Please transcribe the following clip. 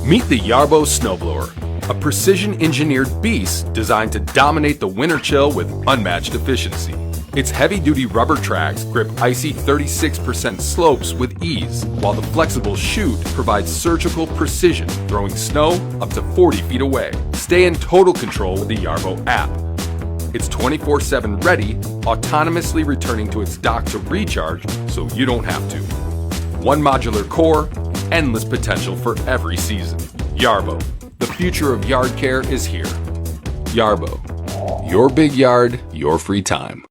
Meet the YARBO snowblower, a precision-engineered beast designed to dominate the winter chill with unmatched efficiency. Its heavy-duty rubber tracks grip icy 36% slopes with ease, while the flexible chute provides surgical precision, throwing snow up to 40 feet away. Stay in total control with the YARBO app. It's 24/7 ready, autonomously returning to its dock to recharge so you don't have to. One modular core, endless potential for every season. YARBO, the future of yard care is here. YARBO, your big yard, your free time.